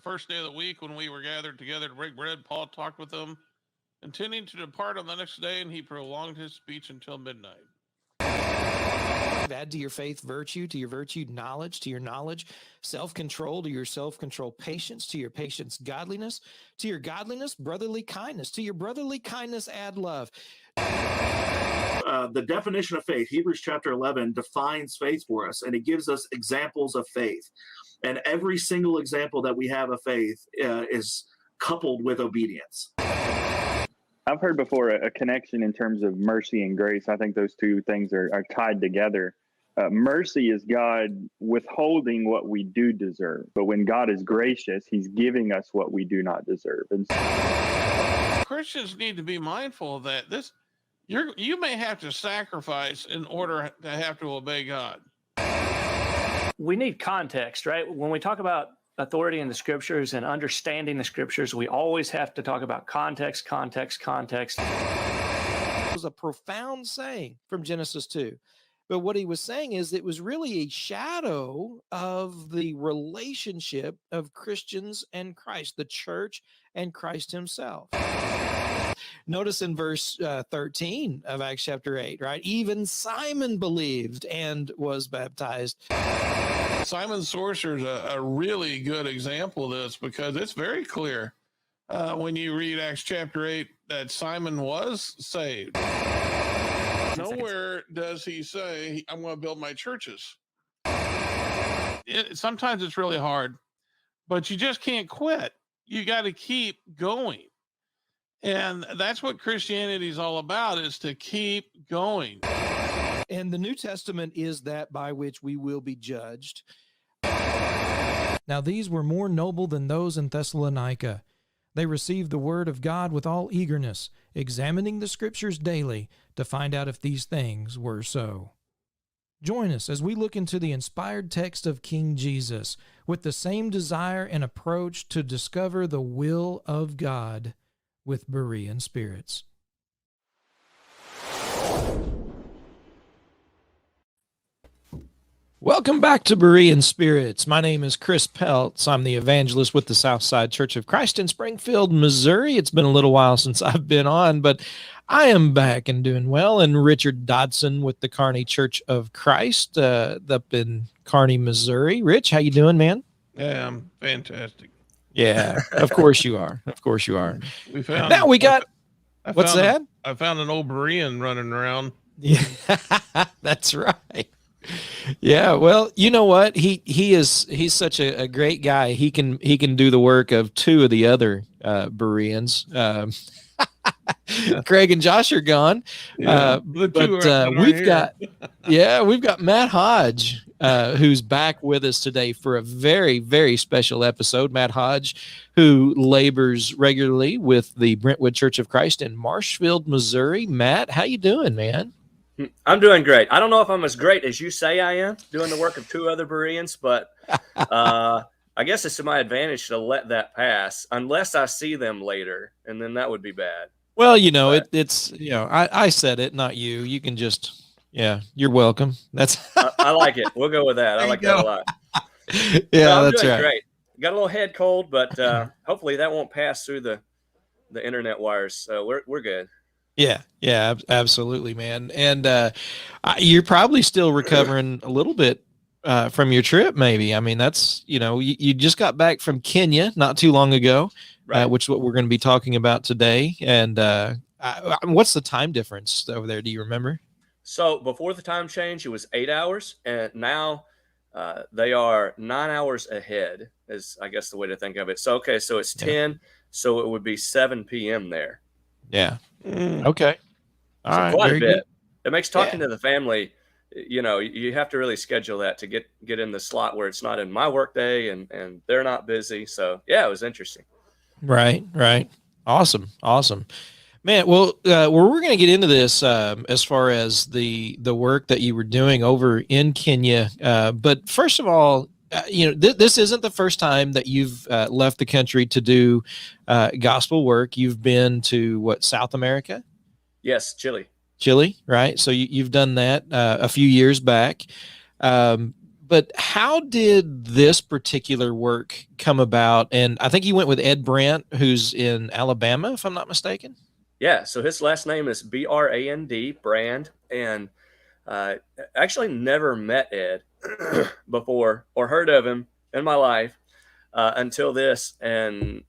first day of the week when we were gathered together to break bread, Paul talked with them, intending to depart on the next day, and he prolonged his speech until midnight. Add to your faith virtue, to your virtue knowledge, to your knowledge self-control, to your self-control patience, to your patience godliness, to your godliness brotherly kindness, to your brotherly kindness add love. The definition of faith, Hebrews chapter 11 defines faith for us, and it gives us examples of faith. And every single example that we have of faith is coupled with obedience. I've heard before a connection in terms of mercy and grace. I think those two things are tied together. Mercy is God withholding what we do deserve. But when God is gracious, he's giving us what we do not deserve. And Christians need to be mindful that you may have to sacrifice in order to have to obey God. We need context, right? When we talk about authority in the scriptures and understanding the scriptures, we always have to talk about context. It was a profound saying from Genesis 2. But what he was saying is it was really a shadow of the relationship of Christians and Christ, the church and Christ himself. Notice in verse 13 of Acts chapter 8, right? Even Simon believed and was baptized. Simon Sorcerer is a really good example of this because it's very clear when you read Acts chapter 8 that Simon was saved. Nowhere does he say, I'm going to build my churches. Sometimes it's really hard, but you just can't quit. You got to keep going. And that's what Christianity is all about, is to keep going. And the New Testament is that by which we will be judged. Now these were more noble than those in Thessalonica. They received the word of God with all eagerness, examining the scriptures daily to find out if these things were so. Join us as we look into the inspired text of King Jesus with the same desire and approach to discover the will of God with Berean spirits. Welcome back to Berean Spirits. My name is Chris Peltz. I'm the evangelist with the Southside Church of Christ in Springfield, Missouri. It's been a little while since I've been on, but I am back and doing well. And Richard Dodson with the Kearney Church of Christ up in Kearney, Missouri. Rich, how you doing, man? Yeah, I'm fantastic. Yeah, of course you are. Of course you are. We found now we got what's that? I found an old Berean running around. Yeah, that's right. Yeah, well, you know what? He's such a great guy. He can do the work of two of the other Bereans. Craig and Josh are gone. Yeah, but we've got Matt Hodge, who's back with us today for a very, very special episode. Matt Hodge, who labors regularly with the Brentwood Church of Christ in Marshfield, Missouri. Matt, how you doing, man? I'm doing great. I don't know if I'm as great as you say I am doing the work of two other Bereans, but I guess it's to my advantage to let that pass unless I see them later, and then that would be bad. Well, it's I said it, not you. You can just, you're welcome. That's I like it. We'll go with that. I like that a lot. Yeah, I'm that's doing right. Great. Got a little head cold, but hopefully that won't pass through the internet wires. So we're good. Yeah, absolutely, man. And you're probably still recovering a little bit from your trip, maybe. I mean, that's, you just got back from Kenya not too long ago, right. Which is what we're going to be talking about today. And what's the time difference over there? Do you remember? So before the time change, it was 8 hours, and now they are 9 hours ahead, is I guess the way to think of it. So, okay, so it's 10, so it would be 7 p.m. there. Yeah. Okay. All right. Quite a bit. Good. It makes talking to the family, you have to really schedule that to get in the slot where it's not in my work day and they're not busy. So yeah, it was interesting. Right. Awesome. Man, well, we're going to get into this as far as the work that you were doing over in Kenya. But first of all, this isn't the first time that you've left the country to do gospel work. You've been to South America? Yes, Chile, right? So you've done that a few years back. But how did this particular work come about? And I think you went with Ed Brandt, who's in Alabama, if I'm not mistaken. Yeah. So his last name is Brand, Brand. And actually never met Ed before or heard of him in my life until this. And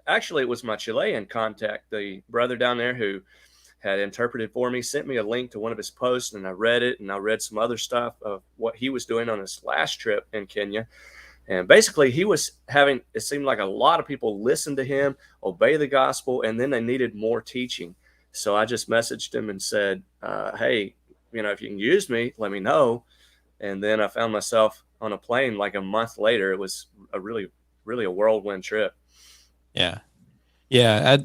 actually, it was my Chilean contact, the brother down there who had interpreted for me, sent me a link to one of his posts, and I read it, and I read some other stuff of what he was doing on his last trip in Kenya. And basically, he was having, it seemed like a lot of people listened to him, obey the gospel, and then they needed more teaching. So I just messaged him and said, hey, if you can use me, let me know. And then I found myself on a plane like a month later. It was a really, really a whirlwind trip. Yeah. Yeah.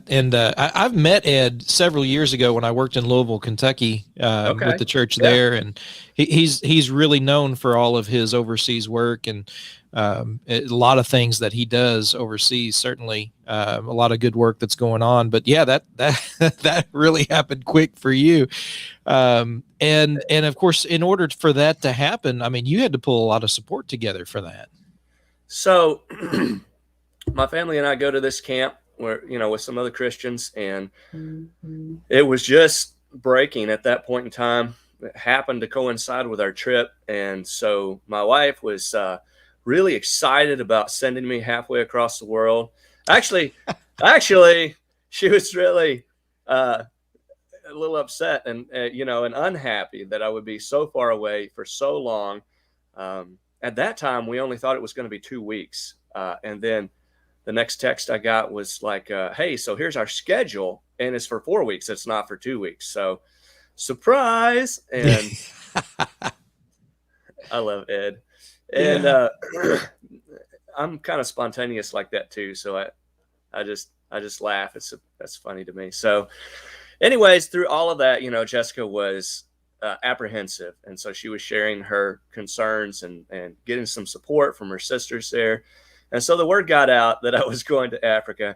I've met Ed several years ago when I worked in Louisville, Kentucky, with the church there. And he's really known for all of his overseas work and a lot of things that he does overseas, certainly a lot of good work that's going on. But yeah, that really happened quick for you. And of course, in order for that to happen, I mean, you had to pull a lot of support together for that. So my family and I go to this camp where, with some other Christians, and it was just breaking at that point in time. It happened to coincide with our trip. And so my wife was really excited about sending me halfway across the world. Actually, she was really a little upset and, and unhappy that I would be so far away for so long. At that time, we only thought it was going to be 2 weeks. And then the next text I got was like, hey, so here's our schedule, and it's for 4 weeks. It's not for 2 weeks. So surprise. And I love Ed. And I'm kind of spontaneous like that too. So I just laugh. That's funny to me. So anyways, through all of that, Jessica was apprehensive. And so she was sharing her concerns and getting some support from her sisters there. And so the word got out that I was going to Africa.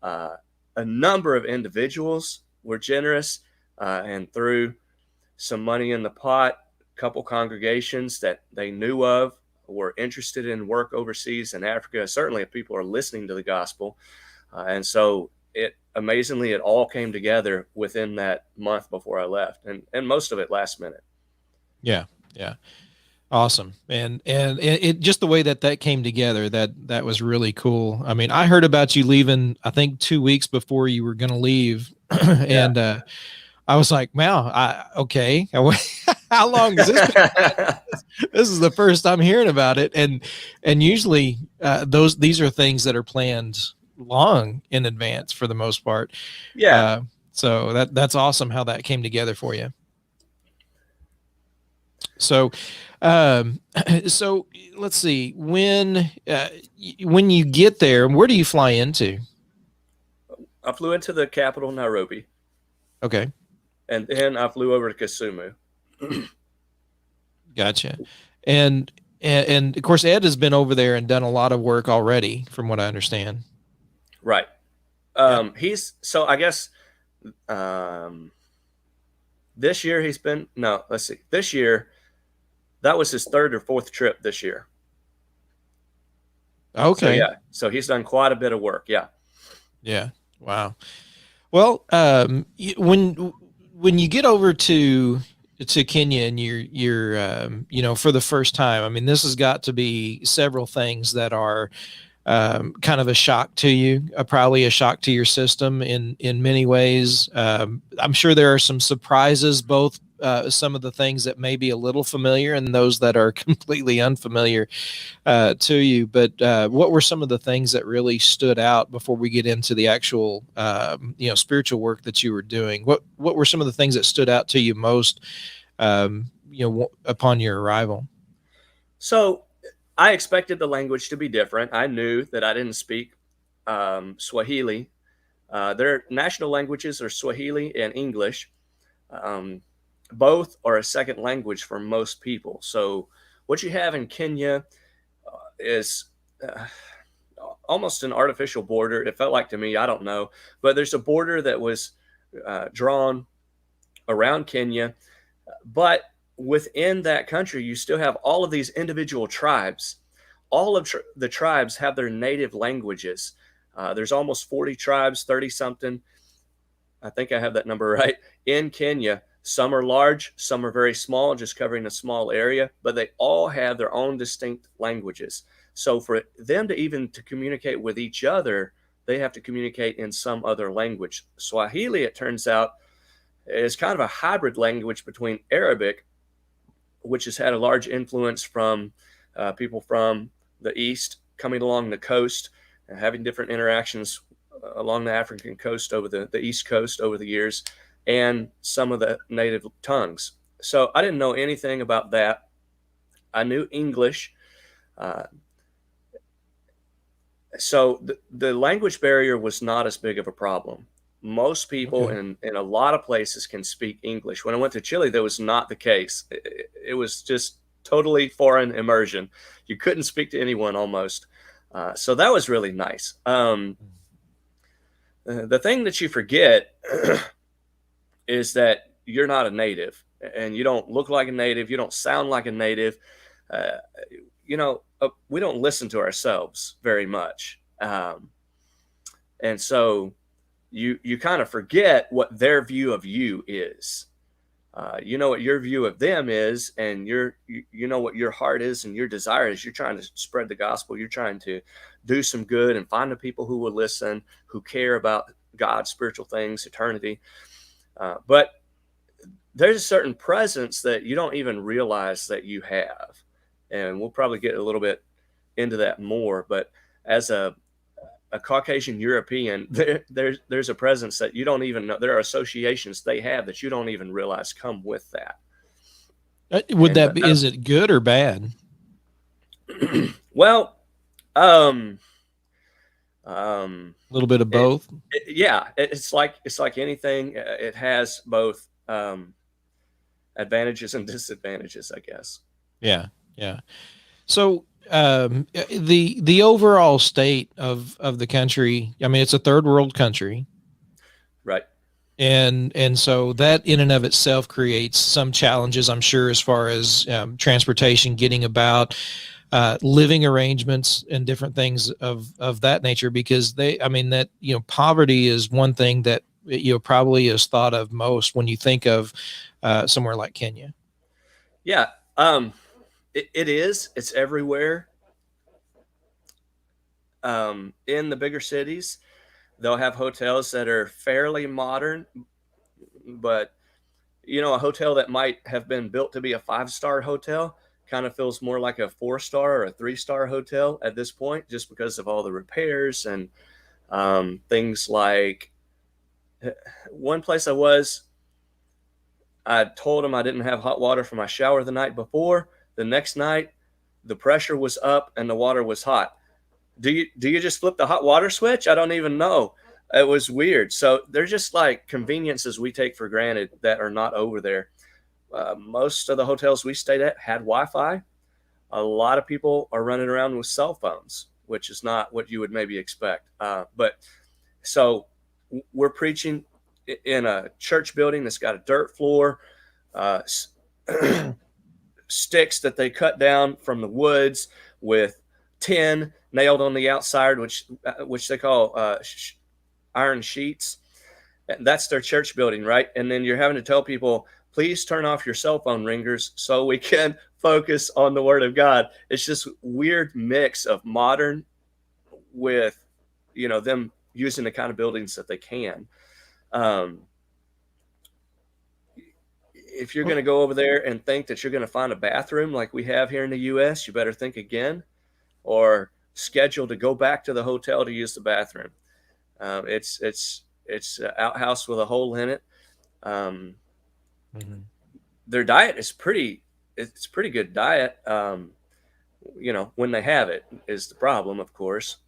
A number of individuals were generous and threw some money in the pot. A couple congregations that they knew of were interested in work overseas in Africa. Certainly if people are listening to the gospel. And so amazingly, it all came together within that month before I left, and most of it last minute. Yeah. Yeah. Awesome. And it just the way that came together, that was really cool. I mean, I heard about you leaving, I think 2 weeks before you were going to leave. And, I was like, wow, okay. How long is this? This is the first I'm hearing about it. And usually, these are things that are planned long in advance for the most part. Yeah. So that's awesome how that came together for you. So, so let's see, when you get there, where do you fly into? I flew into the capital, Nairobi. Okay. And then I flew over to Kisumu. Gotcha. And of course, Ed has been over there and done a lot of work already, from what I understand. Right. So I guess, this year this year, that was his third or fourth trip this year. Okay. So he's done quite a bit of work. Yeah. Yeah. Wow. Well, when you get over to Kenya and you're for the first time, I mean, this has got to be several things that are kind of a shock to you, probably a shock to your system in many ways. I'm sure there are some surprises, both some of the things that may be a little familiar and those that are completely unfamiliar to you. But what were some of the things that really stood out before we get into the actual, spiritual work that you were doing? What were some of the things that stood out to you most, upon your arrival? So I expected the language to be different. I knew that I didn't speak Swahili. Their national languages are Swahili and English. Both are a second language for most people. So what you have in Kenya is almost an artificial border. It felt like to me, I don't know, but there's a border that was drawn around Kenya, but within that country, you still have all of these individual tribes. All of the tribes have their native languages. There's almost 40 tribes, 30 something. I think I have that number right. In Kenya, some are large, some are very small, just covering a small area, but they all have their own distinct languages. So for them to communicate with each other, they have to communicate in some other language. Swahili, it turns out, is kind of a hybrid language between Arabic, which has had a large influence from people from the East coming along the coast and having different interactions along the African coast over the East Coast over the years, and some of the native tongues. So I didn't know anything about that. I knew English. So the language barrier was not as big of a problem. Most people in a lot of places can speak English. When I went to Chile, that was not the case. It was just totally foreign immersion. You couldn't speak to anyone almost. So that was really nice. The thing that you forget is that you're not a native, and you don't look like a native. You don't sound like a native. We don't listen to ourselves very much. And so you kind of forget what their view of you is. You know what your view of them is, and you know what your heart is and your desire is. You're trying to spread the gospel. You're trying to do some good and find the people who will listen, who care about God, spiritual things, eternity. But there's a certain presence that you don't even realize that you have. And we'll probably get a little bit into that more. But as a Caucasian European, there's a presence that you don't even know. There are associations they have that you don't even realize come with that. Is it good or bad? Well, a little bit of both. It's like anything. It has both advantages and disadvantages, I guess. Yeah. So the overall state of the country, I mean, it's a third world country, right? And so that in and of itself creates some challenges, I'm sure, as far as transportation, getting about, living arrangements, and different things of that nature. Because poverty is one thing that probably is thought of most when you think of somewhere like Kenya. Yeah. It is. It's everywhere. In the bigger cities, they'll have hotels that are fairly modern, but a hotel that might have been built to be a 5-star hotel kind of feels more like a 4-star or a 3-star hotel at this point, just because of all the repairs and things like one place I told them I didn't have hot water for my shower the night before. The next night, the pressure was up and the water was hot. Do you just flip the hot water switch? I don't even know. It was weird. So they're just like conveniences we take for granted that are not over there. Most of the hotels we stayed at had Wi-Fi. A lot of people are running around with cell phones, which is not what you would maybe expect. But so we're preaching in a church building that's got a dirt floor, sticks that they cut down from the woods with tin nailed on the outside, which they call iron sheets. That's their church building, right? And then you're having to tell people, please turn off your cell phone ringers so we can focus on the Word of God. It's just weird mix of modern with, them using the kind of buildings that they can. If you're going to go over there and think that you're going to find a bathroom like we have here in the U.S., you better think again, or schedule to go back to the hotel to use the bathroom. It's an outhouse with a hole in it. Their diet is pretty good diet. When they have it is the problem, of course.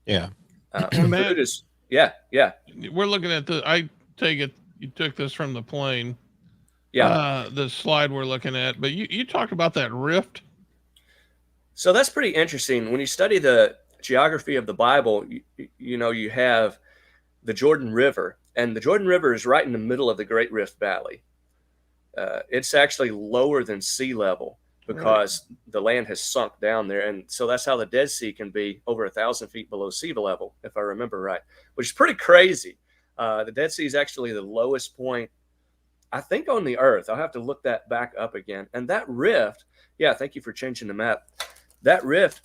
Yeah. Food is, yeah. We're looking at I take it you took this from the plane. Yeah. The slide we're looking at, but you talked about that rift. So that's pretty interesting. When you study the geography of the Bible, you have the Jordan River, and the Jordan River is right in the middle of the Great Rift Valley. it's actually lower than sea level because the land has sunk down there. And so that's how the Dead Sea can be over 1,000 feet below sea level, if I remember right, which is pretty crazy. The Dead Sea is actually the lowest point, I think, on the earth. I'll have to look that back up again. And that rift, yeah, thank you for changing the map. That rift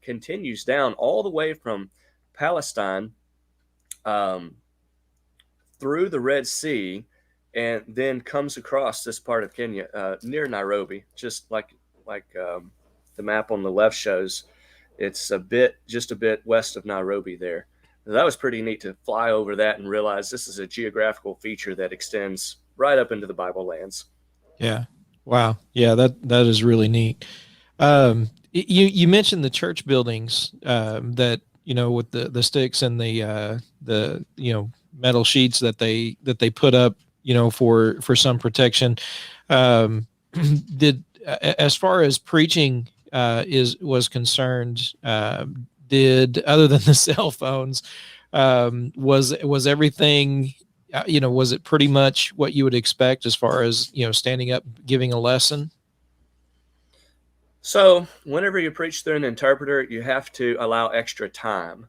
continues down all the way from Palestine through the Red Sea, and then comes across this part of Kenya near Nairobi, just like the map on the left shows. It's just a bit west of Nairobi there. That was pretty neat to fly over that and realize this is a geographical feature that extends right up into the Bible lands. Yeah. Wow. Yeah, that is really neat. You mentioned the church buildings that, with the sticks and the metal sheets that they put up, for some protection. As far as preaching was concerned, did, other than the cell phones, was everything, was it pretty much what you would expect as far as, standing up, giving a lesson? So whenever you preach through an interpreter, you have to allow extra time.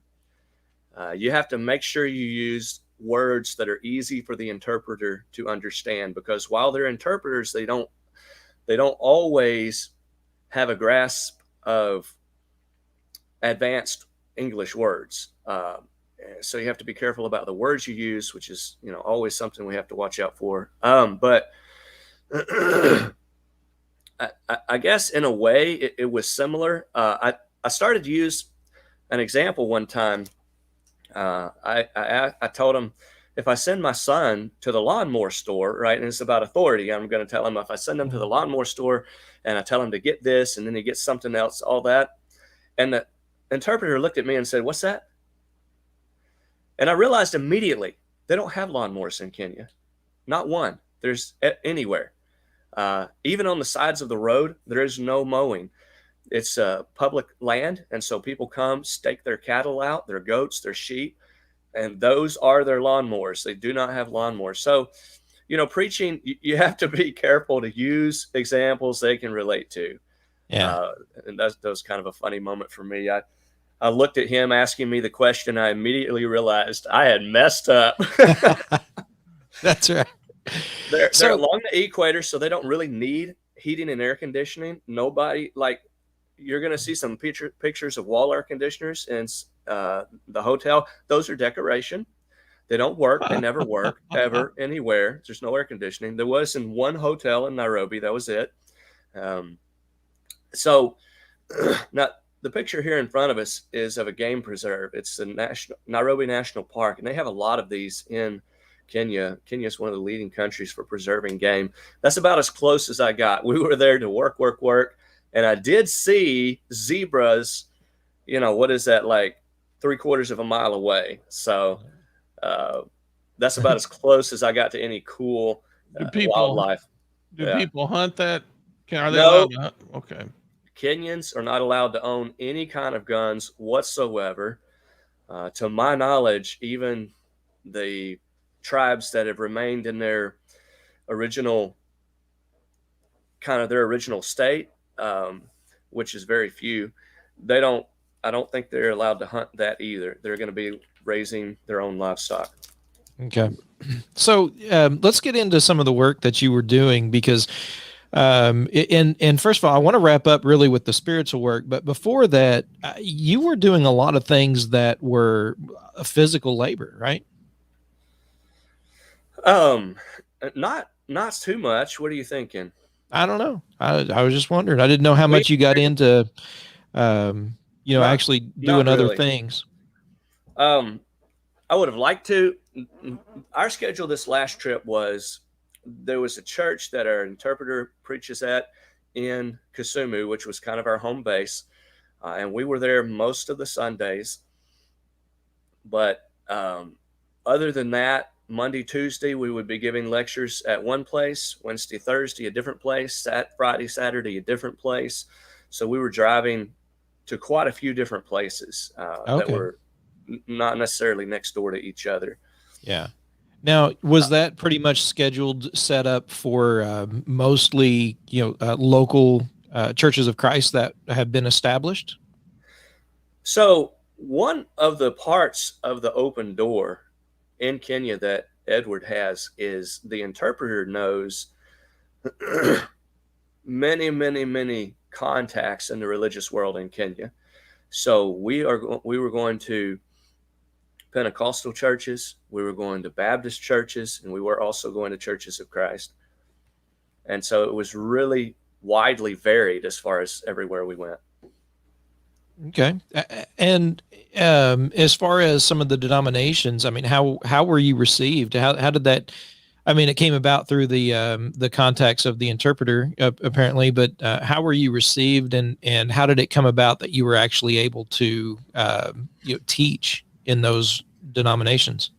You have to make sure you use words that are easy for the interpreter to understand, because while they're interpreters, they don't always have a grasp of advanced English words. So you have to be careful about the words you use, which is, always something we have to watch out for. But I guess in a way it was similar. I started to use an example one time. I told him, if I send my son to the lawnmower store, right, and it's about authority, I'm going to tell him, if I send him to the lawnmower store and I tell him to get this and then he gets something else, all that. And the interpreter looked at me and said, "What's that?" And I realized immediately they don't have lawnmowers in Kenya. Not one. There's anywhere. Even on the sides of the road, there is no mowing. It's public land. And so people come, stake their cattle out, their goats, their sheep, and those are their lawnmowers. They do not have lawnmowers. So, preaching, you have to be careful to use examples they can relate to. Yeah. And that was kind of a funny moment for me. I looked at him asking me the question. I immediately realized I had messed up. That's right. They're along the equator, so they don't really need heating and air conditioning. Nobody, you're going to see some pictures of wall air conditioners in the hotel. Those are decoration. They don't work. They never work ever anywhere. There's no air conditioning. There was in one hotel in Nairobi. That was it. So now the picture here in front of us is of a game preserve. It's the Nairobi National Park, and they have a lot of these in Kenya. Kenya is one of the leading countries for preserving game. That's about as close as I got. We were there to work. And I did see zebras, what is that, like 3/4 of a mile away. So that's about as close as I got to any cool wildlife. Do people hunt that? Are they No. allowed to hunt? Okay. Kenyans are not allowed to own any kind of guns whatsoever. To my knowledge, even the tribes that have remained in their original state, which is very few, I don't think they're allowed to hunt that either. They're going to be raising their own livestock. Okay. So let's get into some of the work that you were doing, because and first of all, I want to wrap up really with the spiritual work. But before that, you were doing a lot of things that were physical labor, right? Not too much. What are you thinking? I don't know. I was just wondering. I didn't know how much you got into, actually doing other things. I would have liked to. Our schedule this last trip was, there was a church that our interpreter preaches at in Kisumu, which was kind of our home base. And we were there most of the Sundays. But other than that, Monday, Tuesday, we would be giving lectures at one place. Wednesday, Thursday, a different place. Friday, Saturday, a different place. So we were driving to quite a few different places that were not necessarily next door to each other. Yeah. Now, was that pretty much scheduled, set up for mostly, local churches of Christ that have been established? So one of the parts of the open door in Kenya that Edward has is the interpreter knows many, many, many contacts in the religious world in Kenya. So we were going to Pentecostal churches, we were going to Baptist churches, and we were also going to Churches of Christ. And so it was really widely varied as far as everywhere we went. Okay. And as far as some of the denominations, I mean, how were you received? How did that? I mean, it came about through the contacts of the interpreter, apparently. But how were you received, and how did it come about that you were actually able to teach in those denominations?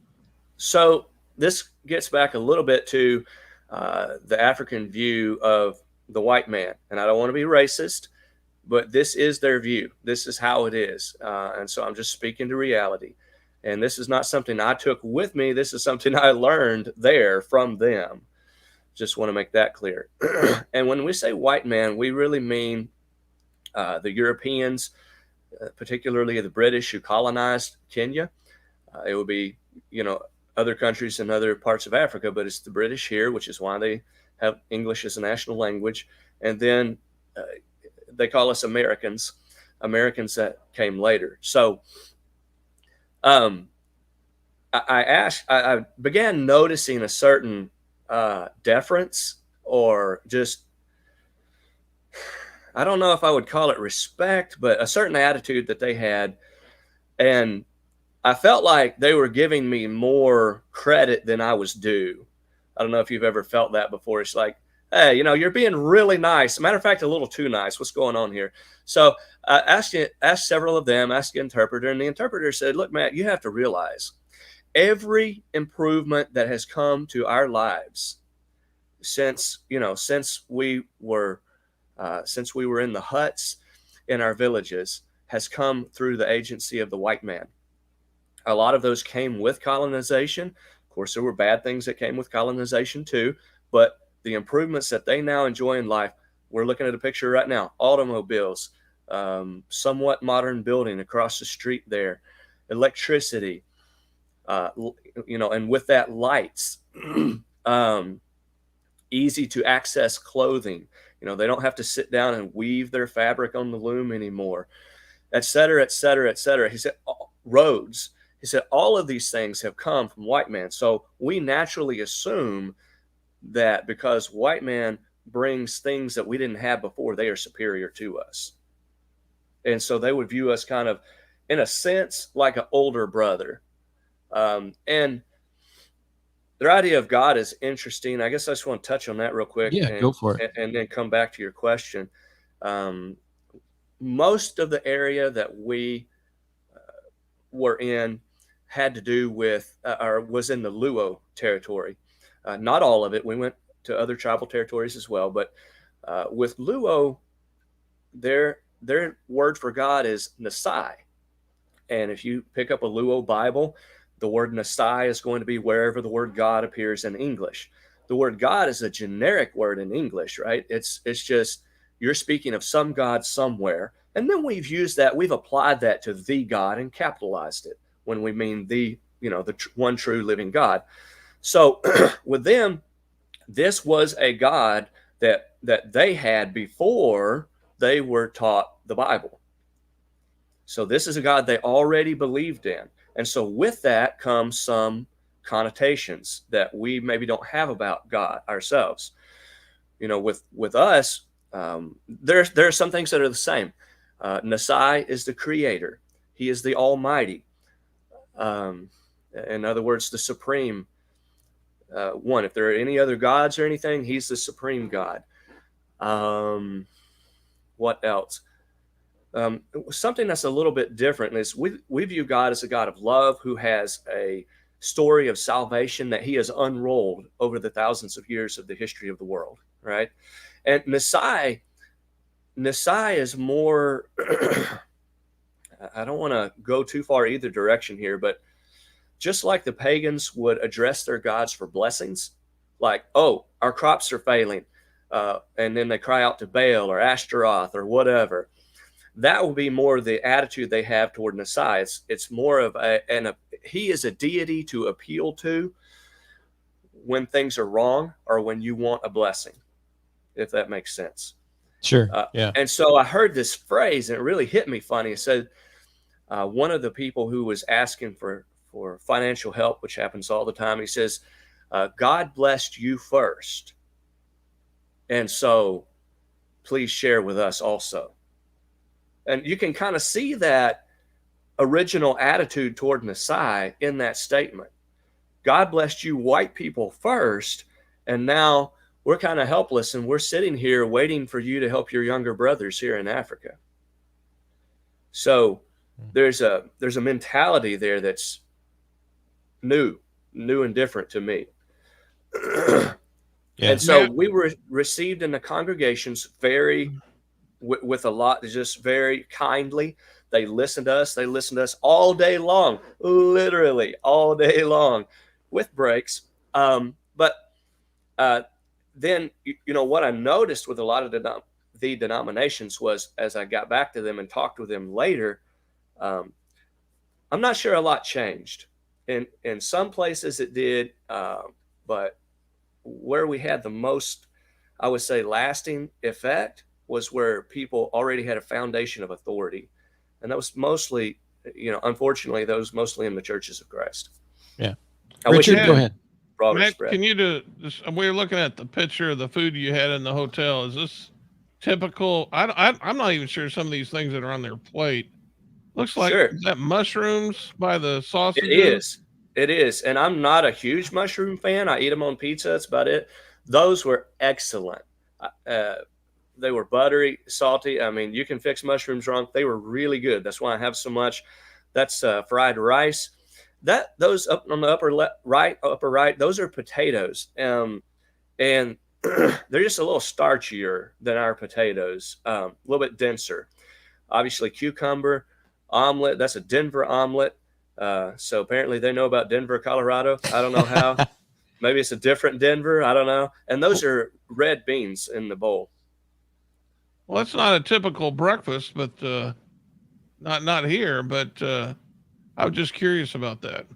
So this gets back a little bit to the African view of the white man, and I don't want to be racist, but this is their view. This is how it is. And so I'm just speaking to reality. And this is not something I took with me. This is something I learned there from them. Just want to make that clear. And when we say white man, we really mean the Europeans, particularly the British who colonized Kenya. It would be, other countries in other parts of Africa, but it's the British here, which is why they have English as a national language. And then they call us Americans that came later. So I began noticing a certain deference, or just, I don't know if I would call it respect, but a certain attitude that they had. And I felt like they were giving me more credit than I was due. I don't know if you've ever felt that before. It's like, hey, you're being really nice. Matter of fact, a little too nice. What's going on here? So I asked several of them, asked the interpreter, and the interpreter said, look, Matt, you have to realize every improvement that has come to our lives since we were in the huts in our villages has come through the agency of the white man. A lot of those came with colonization. Of course, there were bad things that came with colonization too, but the improvements that they now enjoy in life, we're looking at a picture right now, automobiles, somewhat modern building across the street there, electricity, and with that lights, easy to access clothing. They don't have to sit down and weave their fabric on the loom anymore, et cetera, et cetera, et cetera. He said, roads. He said, all of these things have come from white man. So we naturally assume that because white man brings things that we didn't have before, they are superior to us. And so they would view us kind of, in a sense, like an older brother. And their idea of God is interesting. I guess I just want to touch on that real quick. Yeah, go for it. And then come back to your question. Most of the area that we were in had to do with, or was in the Luo territory. Not all of it. We went to other tribal territories as well. But with Luo, their word for God is Nasai. And if you pick up a Luo Bible, the word Nasai is going to be wherever the word God appears in English. The word God is a generic word in English, right? It's just, you're speaking of some God somewhere. And then we've used that, we've applied that to the God and capitalized it when we mean the one true living God. So with them, this was a God that they had before they were taught the Bible. So this is a God they already believed in. And so with that comes some connotations that we maybe don't have about God ourselves. With us, there are some things that are the same. Nasai is the creator. He is the Almighty. In other words, the supreme one. If there are any other gods or anything, he's the supreme God. What else? Something that's a little bit different is we view God as a God of love who has a story of salvation that he has unrolled over the thousands of years of the history of the world, right? And Nasai is more, I don't want to go too far either direction here, but just like the pagans would address their gods for blessings, like, oh, our crops are failing, and then they cry out to Baal or Ashtaroth or whatever. That will be more the attitude they have toward Messiah. It's more of he is a deity to appeal to when things are wrong or when you want a blessing, if that makes sense. Sure. Yeah. And so I heard this phrase, and it really hit me funny. It said, one of the people who was asking for financial help, which happens all the time, he says, God blessed you first, and so please share with us also. And you can kind of see that original attitude toward Messiah in that statement. God blessed you white people first, and now we're kind of helpless, and we're sitting here waiting for you to help your younger brothers here in Africa. So there's a mentality there that's new and different to me. Yeah. And so we were received in the congregations with a lot, just very kindly. They listened to us all day long, literally all day long, with breaks. But then, what I noticed with a lot of the denominations was, as I got back to them and talked with them later, I'm not sure a lot changed. In some places it did, but where we had the most, I would say, lasting effect was where people already had a foundation of authority. And that was mostly, unfortunately, those mostly in the churches of Christ. Yeah. Richard, go ahead. Matt, can you do this? We're looking at the picture of the food you had in the hotel. Is this typical? I'm not even sure some of these things that are on their plate. Looks like, Sure. Is that mushrooms by the sausages? It is. And I'm not a huge mushroom fan. I eat them on pizza. That's about it. Those were excellent. They were buttery, salty. I mean, you can fix mushrooms wrong. They were really good. That's why I have so much. That's fried rice. Those up on the upper right, those are potatoes. And they're just a little starchier than our potatoes, a little bit denser. Obviously, cucumber, omelet. That's a Denver omelet. So apparently they know about Denver, Colorado. I don't know how. Maybe it's a different Denver. I don't know. And those are red beans in the bowl. Well, that's not a typical breakfast, but not here. But I was just curious about that.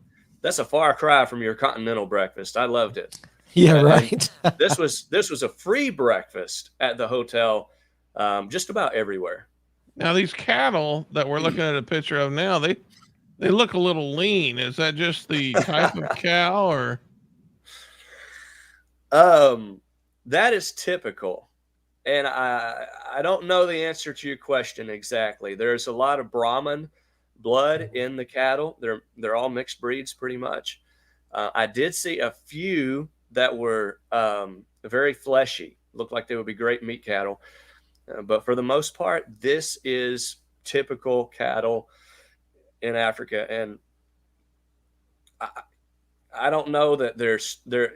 That's a far cry from your continental breakfast. I loved it. Yeah, right. This was a free breakfast at the hotel, just about everywhere. Now these cattle that we're looking at a picture of now, they look a little lean. Is that just the type of cow, or? That is typical. And I don't know the answer to your question exactly. There's a lot of Brahman blood in the cattle. They're all mixed breeds pretty much. I did see a few that were very fleshy. Looked like they would be great meat cattle. But for the most part, this is typical cattle in Africa. And I don't know that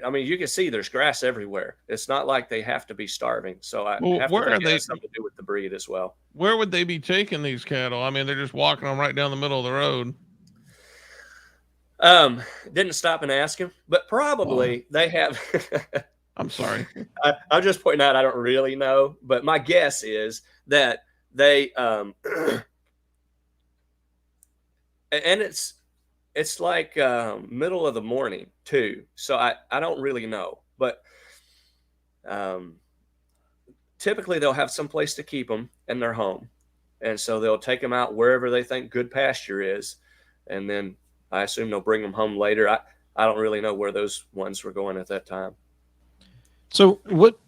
I mean, you can see there's grass everywhere. It's not like they have to be starving. So I have to think it has something to do with the breed as well. Where would they be taking these cattle? I mean, they're just walking them right down the middle of the road. Didn't stop and ask him, but probably they have. I'm sorry. I'm just pointing out I don't really know, but my guess is that they and it's like middle of the morning too, so I don't really know, but typically they'll have some place to keep them in their home, and so they'll take them out wherever they think good pasture is, and then I assume they'll bring them home later. I don't really know where those ones were going at that time. So what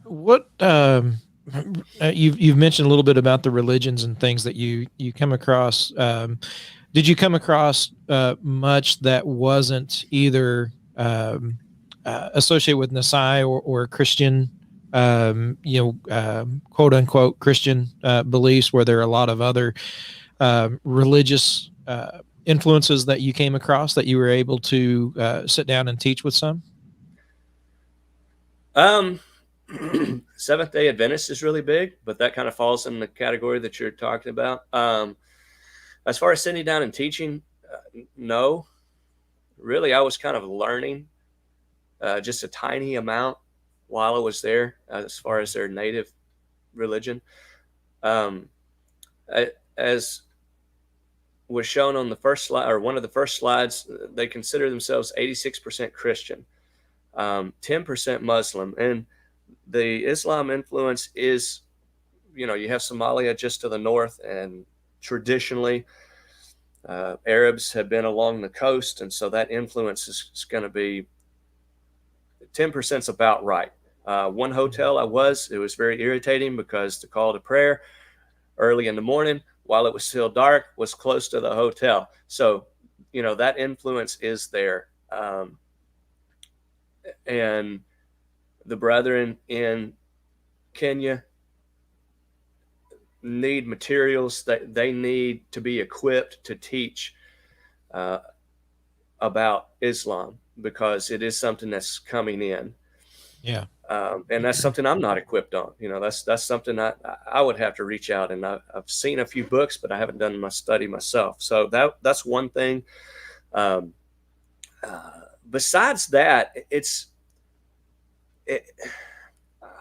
you've mentioned a little bit about the religions and things that you come across. Did you come across much that wasn't either associated with Messiah or Christian, quote unquote Christian beliefs, where there are a lot of other religious influences that you came across that you were able to sit down and teach with some? Seventh-day Adventist is really big, but that kind of falls in the category that you're talking about. As far as sitting down and teaching, no, really, I was kind of learning just a tiny amount while I was there as far as their native religion. As was shown on the first slide, or one of the first slides, they consider themselves 86% Christian, 10% Muslim. And the Islam influence is, you have Somalia just to the north, and traditionally Arabs have been along the coast. And so that influence is going to be 10% is about right. One hotel it was very irritating because the call to prayer early in the morning while it was still dark was close to the hotel. So, that influence is there. And the brethren in Kenya need materials that they need to be equipped to teach about Islam, because it is something that's coming in. Yeah. And that's something I'm not equipped on. That's something I would have to reach out. And I've seen a few books, but I haven't done my study myself. So that's one thing. Besides that,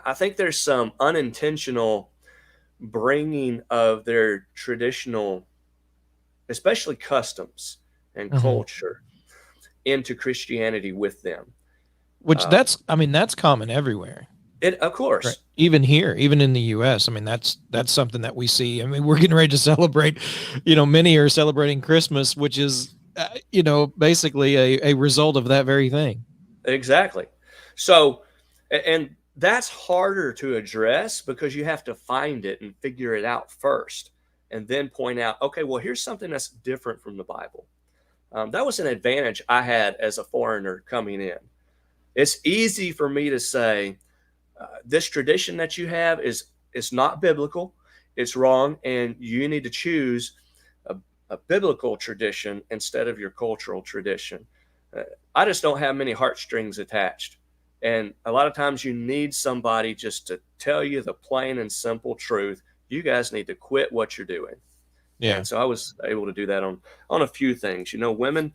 I think there's some unintentional bringing of their traditional, especially customs and culture, into Christianity with them. Which that's common everywhere. Of course. Right. Even here, even in the U.S., that's something that we see. We're getting ready to celebrate, many are celebrating Christmas, which is, basically a result of that very thing. Exactly. So, and that's harder to address because you have to find it and figure it out first, and then point out, okay, well, here's something that's different from the Bible. That was an advantage I had as a foreigner coming in. It's easy for me to say, this tradition that you have is not biblical, it's wrong, and you need to choose a biblical tradition instead of your cultural tradition. I just don't have many heartstrings attached. And a lot of times you need somebody just to tell you the plain and simple truth. You guys need to quit what you're doing. Yeah. And so I was able to do that on a few things. Women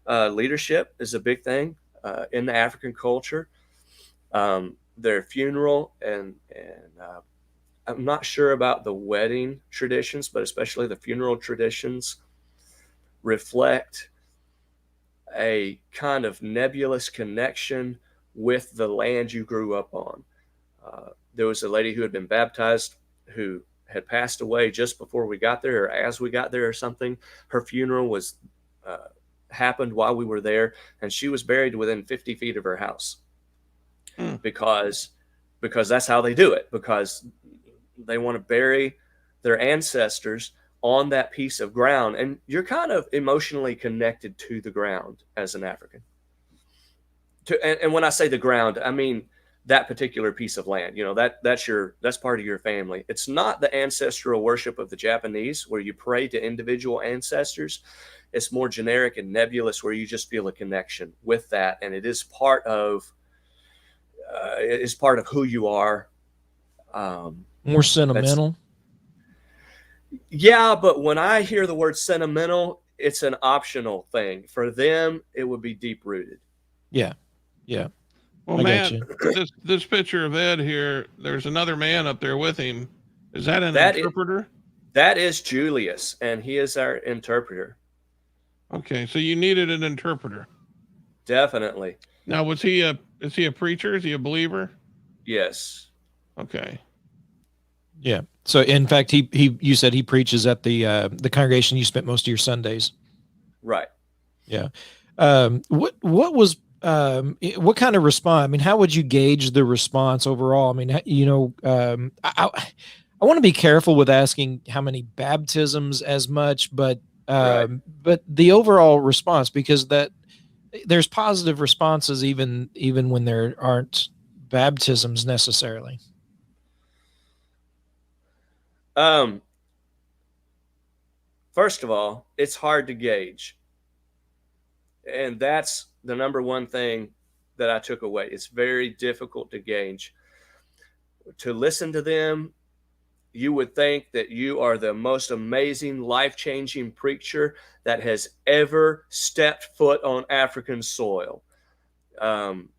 leadership is a big thing in the African culture. Their funeral and I'm not sure about the wedding traditions, but especially the funeral traditions reflect a kind of nebulous connection with the land you grew up on. There was a lady who had been baptized who had passed away just before we got there, or as we got there or something. Her funeral was happened while we were there, and she was buried within 50 feet of her house because that's how they do it, because they want to bury their ancestors on that piece of ground. And you're kind of emotionally connected to the ground as an African. And when I say the ground, I mean that particular piece of land. That's part of your family. It's not the ancestral worship of the Japanese where you pray to individual ancestors. It's more generic and nebulous where you just feel a connection with that, and it is part of who you are. More sentimental. Yeah, but when I hear the word sentimental, it's an optional thing. For them, it would be deep rooted. Yeah. Well, Matt, this picture of Ed here, there's another man up there with him. Is that an interpreter? That is Julius, and he is our interpreter. Okay, so you needed an interpreter. Definitely. Now, is he a preacher? Is he a believer? Yes. Okay. Yeah. So in fact, you said he preaches at the congregation you spent most of your Sundays. Right. Yeah. What was what kind of response? How would you gauge the response overall? I want to be careful with asking how many baptisms as much, but the overall response, because that there's positive responses even when there aren't baptisms necessarily. First of all, it's hard to gauge. And that's the number one thing that I took away. It's very difficult to gauge. To listen to them you would think that you are the most amazing, life-changing preacher that has ever stepped foot on African soil. Brother,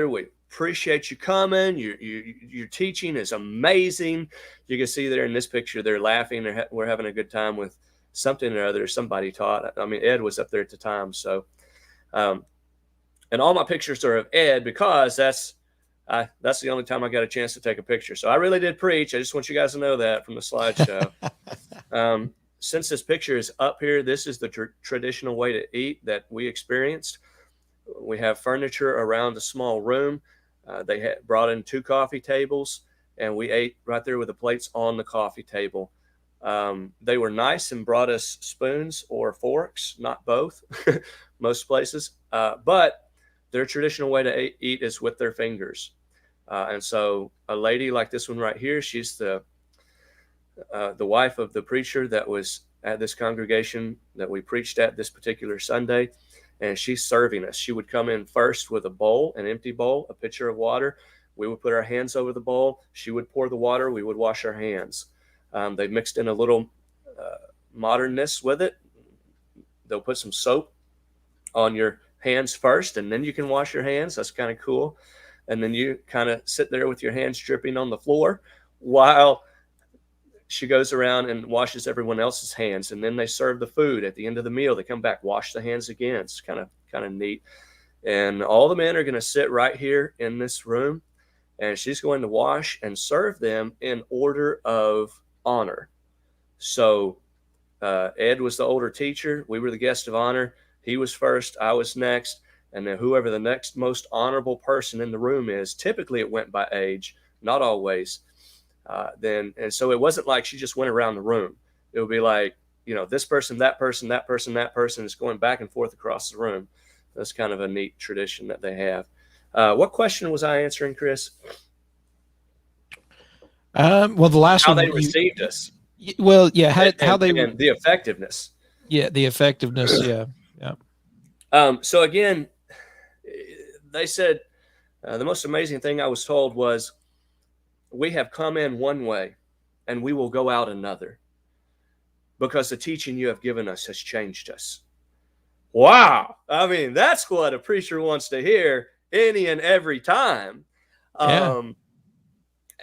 we appreciate you coming. Your teaching is amazing. You can see there in this picture, they're laughing. We're having a good time with something or other somebody taught. I mean, Ed was up there at the time. So, and all my pictures are of Ed because that's the only time I got a chance to take a picture. So I really did preach. I just want you guys to know that from the slideshow. Since this picture is up here, this is the traditional way to eat that we experienced. We have furniture around a small room. They had brought in 2 coffee tables, and we ate right there with the plates on the coffee table. They were nice and brought us spoons or forks, not both, most places. But their traditional way to eat is with their fingers. And so a lady like this one right here, she's the wife of the preacher that was at this congregation that we preached at this particular Sunday. And she's serving us. She would come in first with a bowl, an empty bowl, a pitcher of water. We would put our hands over the bowl. She would pour the water. We would wash our hands. They mixed in a little modernness with it. They'll put some soap on your hands first, and then you can wash your hands. That's kind of cool. And then you kind of sit there with your hands dripping on the floor while she goes around and washes everyone else's hands. And then they serve the food at the end of the meal. They come back, wash the hands again. It's kind of neat. And all the men are going to sit right here in this room, and she's going to wash and serve them in order of honor. So Ed was the older teacher. We were the guest of honor. He was first. I was next. And then whoever the next most honorable person in the room is, typically it went by age, not always. And so it wasn't like she just went around the room. It would be like, this person, that person, that person, that person is going back and forth across the room. That's kind of a neat tradition that they have. What question was I answering, Chris? Well, the last how one they received us. Well, yeah, how they and the effectiveness. Yeah, the effectiveness. Yeah. So again, they said the most amazing thing I was told was, we have come in one way and we will go out another, because the teaching you have given us has changed us. Wow. I mean, that's what a preacher wants to hear any and every time. Yeah.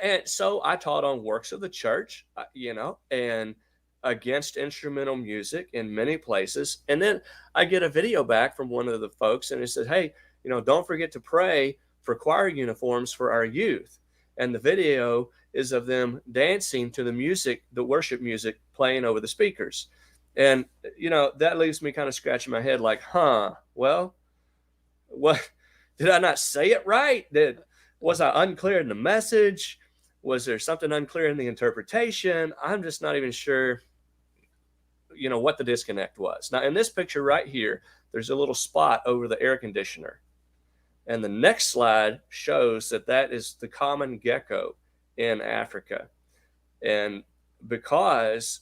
And so I taught on works of the church, and against instrumental music in many places. And then I get a video back from one of the folks, and it said, hey, don't forget to pray for choir uniforms for our youth. And the video is of them dancing to the music, the worship music playing over the speakers. And, that leaves me kind of scratching my head like, well, what, did I not say it right? Was I unclear in the message? Was there something unclear in the interpretation? I'm just not even sure, what the disconnect was. Now, in this picture right here, there's a little spot over the air conditioner. And the next slide shows that is the common gecko in Africa. And because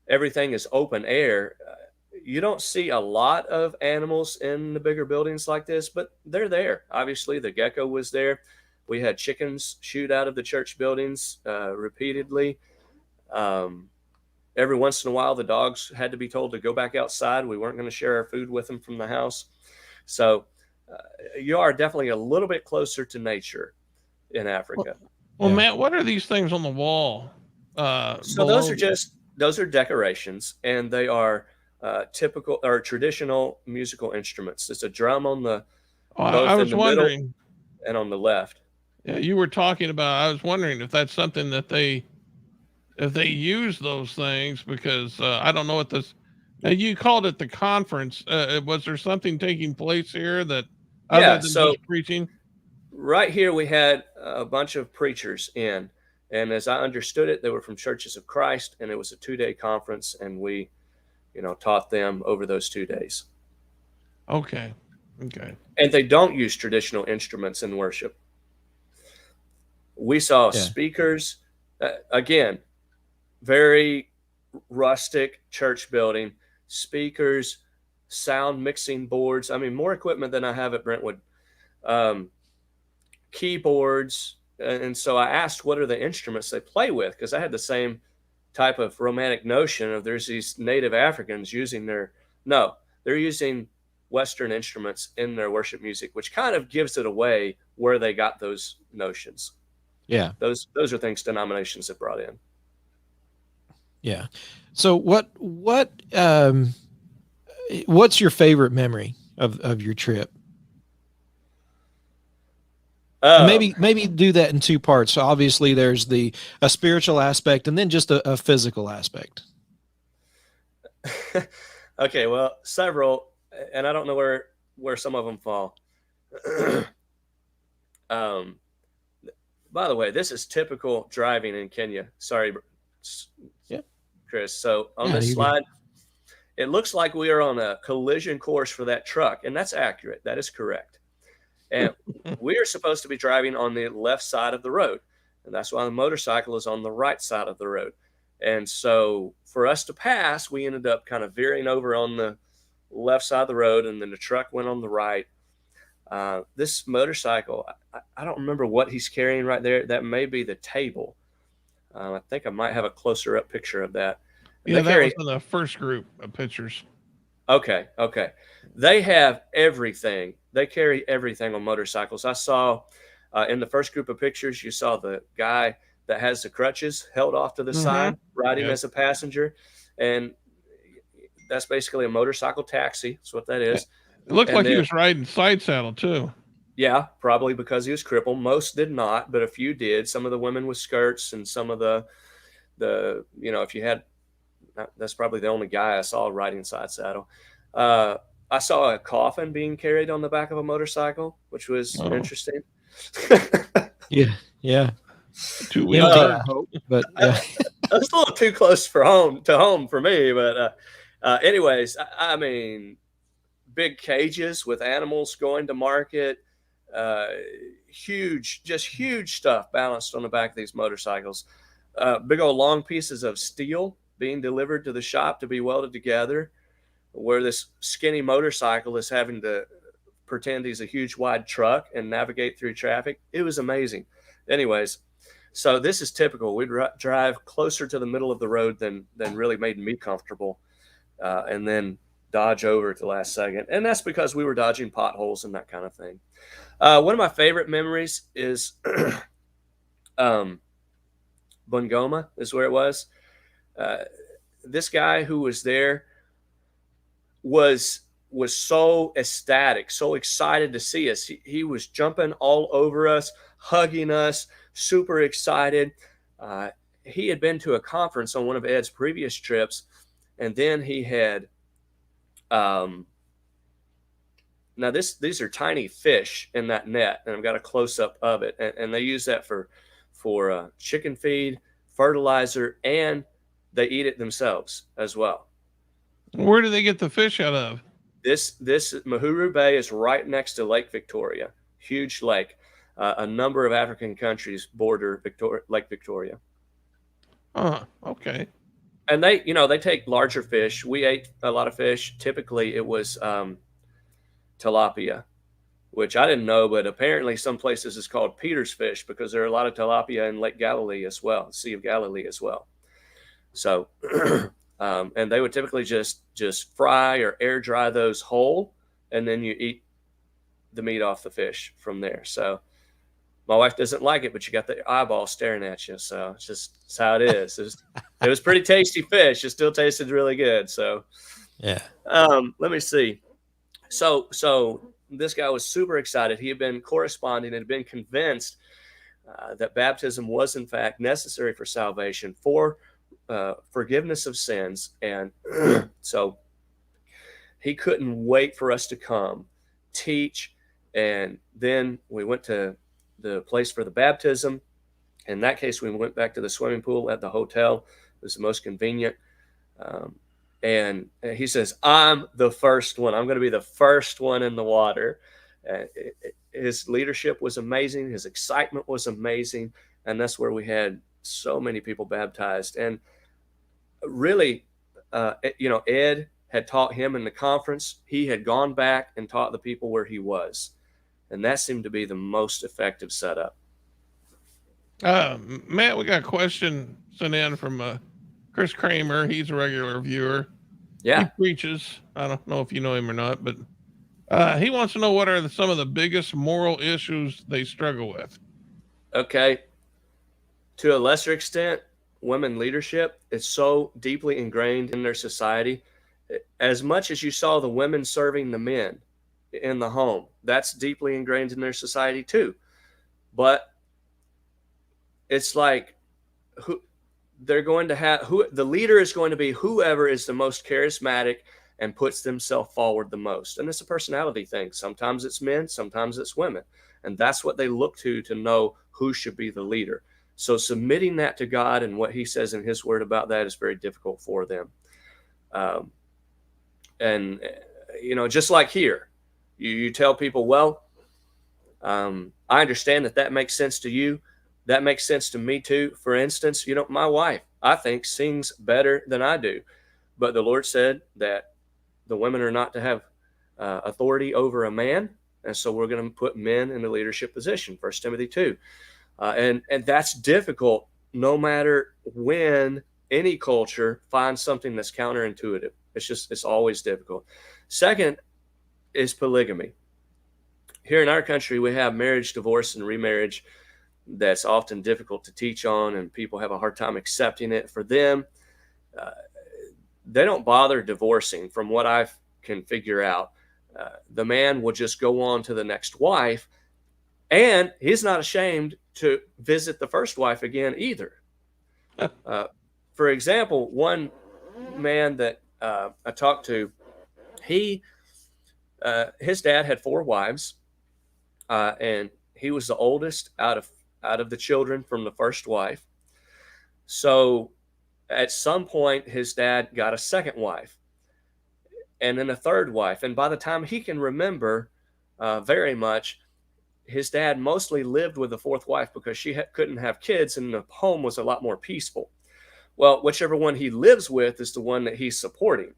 everything is open air, you don't see a lot of animals in the bigger buildings like this, but they're there. Obviously, the gecko was there. We had chickens shoot out of the church buildings repeatedly. Every once in a while, the dogs had to be told to go back outside. We weren't going to share our food with them from the house. So you are definitely a little bit closer to nature in Africa. Well, Matt, what are these things on the wall? So those are decorations, and they are typical or traditional musical instruments. It's a drum on the I was wondering, middle and on the left. Yeah, you were talking about. I was wondering if that's something that if they use those things, because I don't know what this. You called it the conference. Was there something taking place here that other than just preaching? Right here, we had a bunch of preachers in, and as I understood it, they were from Churches of Christ, and it was a 2-day conference, and we, taught them over those 2 days. Okay. And they don't use traditional instruments in worship. We saw speakers, again, very rustic church building, speakers, sound mixing boards. I mean, more equipment than I have at Brentwood. Keyboards, And so I asked, what are the instruments they play with? Because I had the same type of romantic notion of there's these native Africans using no, they're using Western instruments in their worship music, which kind of gives it away where they got those notions. Yeah. Those are things denominations have brought in. Yeah. So what's your favorite memory of your trip? Maybe do that in two parts. So obviously there's a spiritual aspect and then just a physical aspect. Okay, well, several, and I don't know where some of them fall. By the way, this is typical driving in Kenya. Sorry, yeah, Chris. So on this slide, it looks like we are on a collision course for that truck, and that's accurate. That is correct. And we are supposed to be driving on the left side of the road, and that's why the motorcycle is on the right side of the road. And so for us to pass, we ended up kind of veering over on the left side of the road, and then the truck went on the right. This motorcycle, I don't remember what he's carrying right there. That may be the table. I think I might have a closer up picture of that. Yeah, that was in the first group of pictures. Okay. They have everything. They carry everything on motorcycles. I saw in the first group of pictures, you saw the guy that has the crutches held off to the side, riding as a passenger. And that's basically a motorcycle taxi. That's what that is. It looked like he was riding side saddle too. Yeah, probably because he was crippled. Most did not, but a few did. Some of the women with skirts, and some of the if you had, that's probably the only guy I saw riding side saddle. I saw a coffin being carried on the back of a motorcycle, which was interesting. Yeah. Two-wheeler, I hope, but yeah. That's a little too close to home for me. But anyways, I mean, big cages with animals going to market, huge stuff balanced on the back of these motorcycles. Big old long pieces of steel being delivered to the shop to be welded together, where this skinny motorcycle is having to pretend he's a huge wide truck and navigate through traffic. It was amazing. Anyways, so this is typical. We'd drive closer to the middle of the road than really made me comfortable, and then dodge over at the last second. And that's because we were dodging potholes and that kind of thing. One of my favorite memories is Bungoma is where it was. This guy who was there was so ecstatic, so excited to see us. He was jumping all over us, hugging us, super excited. He had been to a conference on one of Ed's previous trips, and then he had now these are tiny fish in that net, and I've got a close-up of it, and they use that for chicken feed, fertilizer, and they eat it themselves as well. Where do they get the fish out of? This Mahuru Bay is right next to Lake Victoria, huge lake. A number of African countries border Lake Victoria. Okay. And they take larger fish. We ate a lot of fish. Typically, it was tilapia, which I didn't know, but apparently some places it's called Peter's fish because there are a lot of tilapia in Lake Galilee as well, Sea of Galilee as well. So, and they would typically just fry or air dry those whole, and then you eat the meat off the fish from there. So my wife doesn't like it, but you got the eyeball staring at you. So it's how it is. It was pretty tasty fish. It still tasted really good. So, yeah. Let me see. So this guy was super excited. He had been corresponding and had been convinced that baptism was in fact necessary for salvation, for forgiveness of sins. And so he couldn't wait for us to come teach. And then we went to the place for the baptism. In that case, we went back to the swimming pool at the hotel. It was the most convenient. And he says, I'm the first one. I'm going to be the first one in the water. His leadership was amazing. His excitement was amazing. And that's where we had so many people baptized. And really, Ed had taught him in the conference. He had gone back and taught the people where he was. And that seemed to be the most effective setup. Matt, we got a question sent in from Chris Kramer. He's a regular viewer. He Yeah. preaches. I don't know if you know him or not, but he wants to know what are some of the biggest moral issues they struggle with. Okay. To a lesser extent, women leadership is so deeply ingrained in their society. As much as you saw the women serving the men in the home, that's deeply ingrained in their society too. But it's like who they're going to have, who the leader is going to be whoever is the most charismatic and puts themselves forward the most. And it's a personality thing. Sometimes it's men, sometimes it's women. And that's what they look to know who should be the leader. So submitting that to God and what he says in his word about that is very difficult for them. And, you know, just like here, you tell people, well, I understand that makes sense to you. That makes sense to me too. For instance, you know, my wife, I think, sings better than I do. But the Lord said that the women are not to have authority over a man. And so we're going to put men in the leadership position, 1 Timothy 2. And that's difficult no matter when any culture finds something that's counterintuitive. It's always difficult. Second is polygamy. Here in our country, we have marriage, divorce, and remarriage that's often difficult to teach on, and people have a hard time accepting it. For them, they don't bother divorcing, from what I can figure out. The man will just go on to the next wife, and he's not ashamed to visit the first wife again either. For example, one man that I talked to, his dad had 4 wives, and he was the oldest out of the children from the first wife. So at some point, his dad got a second wife and then a third wife. And by the time he can remember very much, his dad mostly lived with the 4th wife because she couldn't have kids and the home was a lot more peaceful. Well, whichever one he lives with is the one that he's supporting.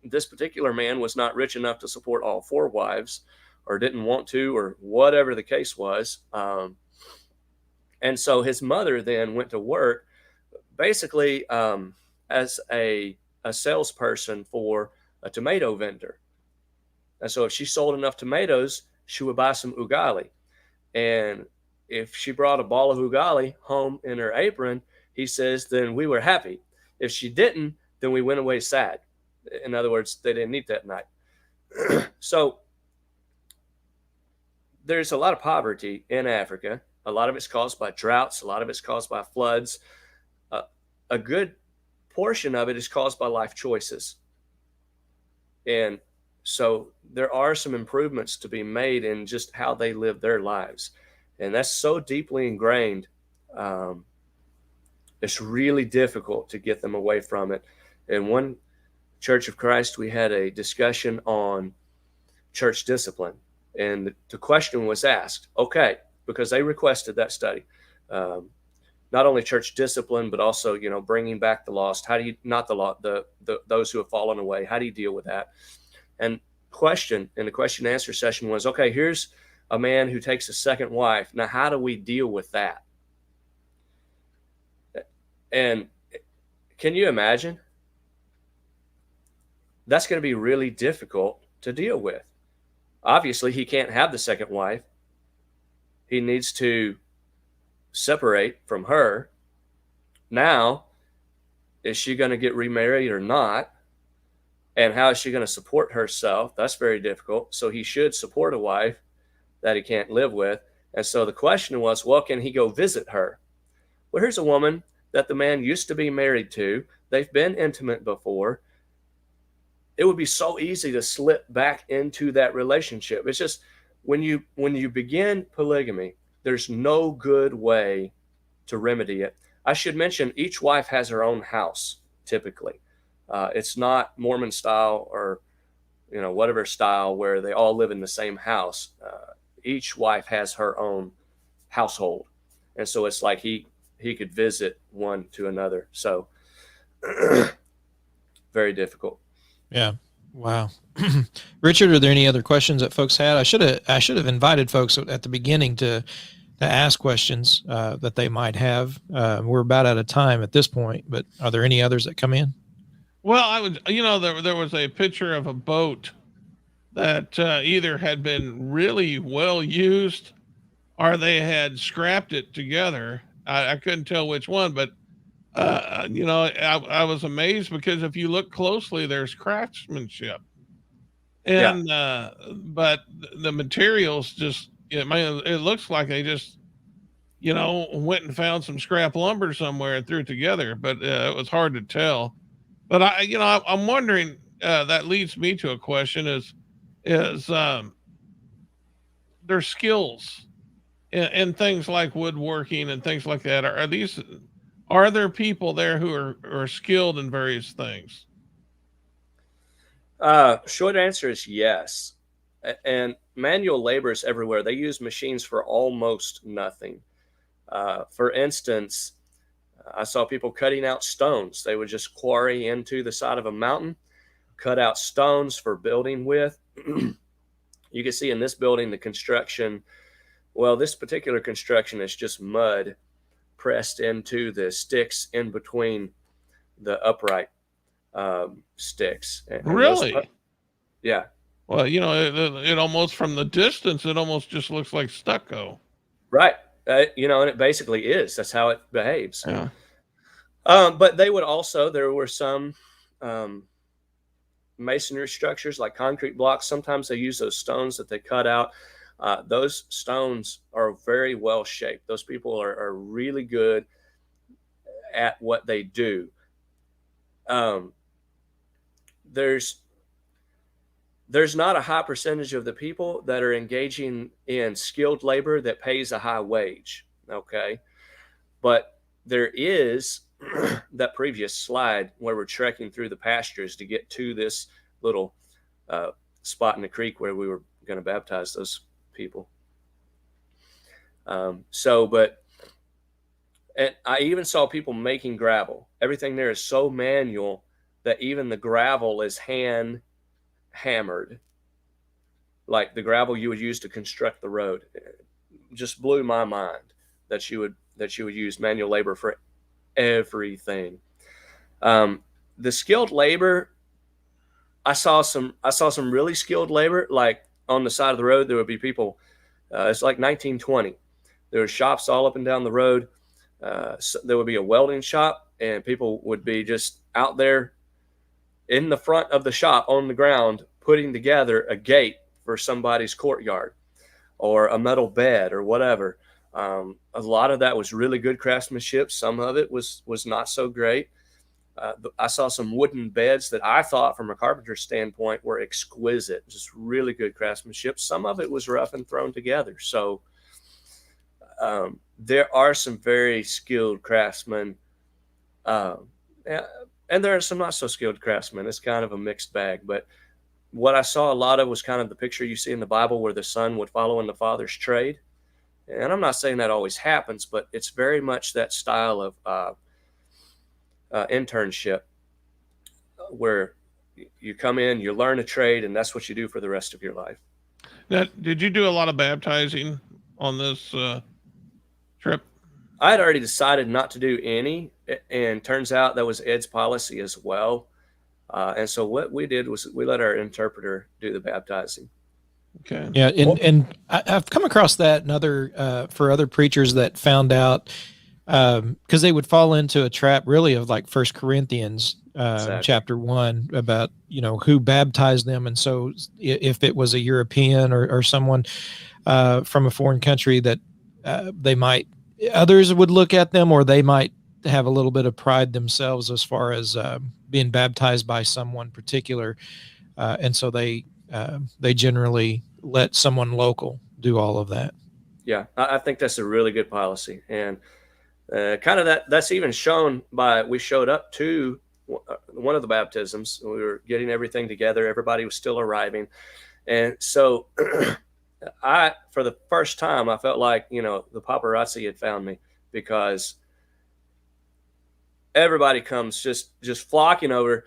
This particular man was not rich enough to support all 4 wives, or didn't want to, or whatever the case was. And so his mother then went to work basically as a salesperson for a tomato vendor. And so if she sold enough tomatoes, she would buy some ugali. And if she brought a ball of ugali home in her apron, he says, then we were happy. If she didn't, then we went away sad. In other words, they didn't eat that night. So there's a lot of poverty in Africa. A lot of it's caused by droughts. A lot of it's caused by floods. A good portion of it is caused by life choices. And so there are some improvements to be made in just how they live their lives. And that's so deeply ingrained. It's really difficult to get them away from it. In one Church of Christ, we had a discussion on church discipline. And the question was asked, okay, because they requested that study, not only church discipline, but also, you know, bringing back the lost. How do you, not the those who have fallen away, how do you deal with that? And question in the question and answer session was, okay, here's a man who takes a second wife. Now, how do we deal with that? And can you imagine? That's going to be really difficult to deal with. Obviously, he can't have the second wife. He needs to separate from her. Now, is she going to get remarried or not? And how is she going to support herself? That's very difficult. So he should support a wife that he can't live with. And so the question was, well, can he go visit her? Well, here's a woman that the man used to be married to. They've been intimate before. It would be so easy to slip back into that relationship. It's just when you begin polygamy, there's no good way to remedy it. I should mention each wife has her own house, typically. It's not Mormon style or, you know, whatever style where they all live in the same house. Each wife has her own household. And so it's like he could visit one to another. So very difficult. Yeah. Wow. Richard, are there any other questions that folks had? I should have invited folks at the beginning to ask questions that they might have. We're about out of time at this point, but are there any others that come in? Well, I would, there was a picture of a boat that either had been really well used or they had scrapped it together. I couldn't tell which one, but I was amazed because if you look closely, there's craftsmanship, Yeah. and but the materials just, it looks like they just, went and found some scrap lumber somewhere and threw it together, but it was hard to tell. But I'm wondering. That leads me to a question: is their skills in things like woodworking and things like that? Are there people there who are skilled in various things? Short answer is yes. And manual labor is everywhere. They use machines for almost nothing. For instance, I saw people cutting out stones. They would just quarry into the side of a mountain, cut out stones for building with. You can see in this building, the construction, well, this particular construction is just mud pressed into the sticks in between the upright sticks. And Really? Yeah. Well, it almost, from the distance, it almost just looks like stucco. Right. And it basically is. That's how it behaves. Yeah. But they would also, there were some masonry structures like concrete blocks. Sometimes they use those stones that they cut out. Those stones are very well shaped. Those people are really good at what they do. There's not a high percentage of the people that are engaging in skilled labor that pays a high wage. Okay. But there is that previous slide where we're trekking through the pastures to get to this little spot in the creek where we were going to baptize those people. And I even saw people making gravel. Everything there is so manual that even the gravel is hand hammered, like the gravel you would use to construct the road. It just blew my mind that you would use manual labor for everything. The skilled labor, I saw some really skilled labor, like on the side of the road. There would be people. It's like 1920. There were shops all up and down the road. So there would be a welding shop, and people would be just out there in the front of the shop on the ground putting together a gate for somebody's courtyard or a metal bed or whatever. A lot of that was really good craftsmanship. Some of it was not so great. I saw some wooden beds that I thought from a carpenter's standpoint were exquisite, just really good craftsmanship. Some of it was rough and thrown together. So there are some very skilled craftsmen, and there are some not so skilled craftsmen. It's kind of a mixed bag. But what I saw a lot of was kind of the picture you see in the Bible where the son would follow in the father's trade. And I'm not saying that always happens, but it's very much that style of internship where you come in, you learn a trade, and that's what you do for the rest of your life. Now, did you do a lot of baptizing on this trip? I had already decided not to do any, and turns out that was Ed's policy as well. And so what we did was we let our interpreter do the baptizing. Okay. Yeah, and I've come across that in for other preachers that found out, because they would fall into a trap really of like 1 Corinthians Exactly. chapter 1 about, who baptized them. And so if it was a European or someone from a foreign country, that others would look at them, or they might have a little bit of pride themselves as far as being baptized by someone particular. And so they generally let someone local do all of that. Yeah, I think that's a really good policy. And kind of that's even shown by, we showed up to one of the baptisms. We were getting everything together. Everybody was still arriving. And so for the first time, I felt like, the paparazzi had found me, because everybody comes just flocking over.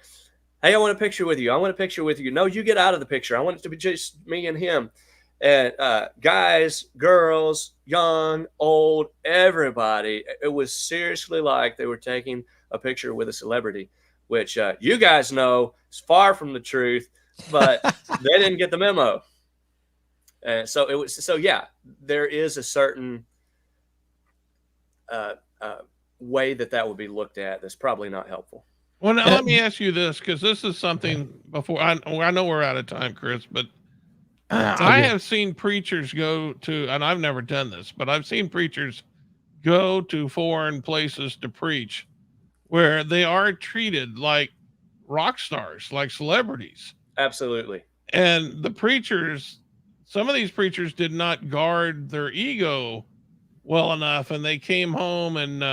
Hey, I want a picture with you. I want a picture with you. No, you get out of the picture. I want it to be just me and him. And guys, girls, young, old, everybody. It was seriously like they were taking a picture with a celebrity, which you guys know is far from the truth, but they didn't get the memo. And so there is a certain way that would be looked at that's probably not helpful. Well, now let me ask you this, because this is something before I know we're out of time, Chris, but I have seen preachers go to, and I've never done this, but I've seen preachers go to foreign places to preach where they are treated like rock stars, like celebrities. Absolutely. And the preachers, some of these preachers did not guard their ego well enough, and they came home and,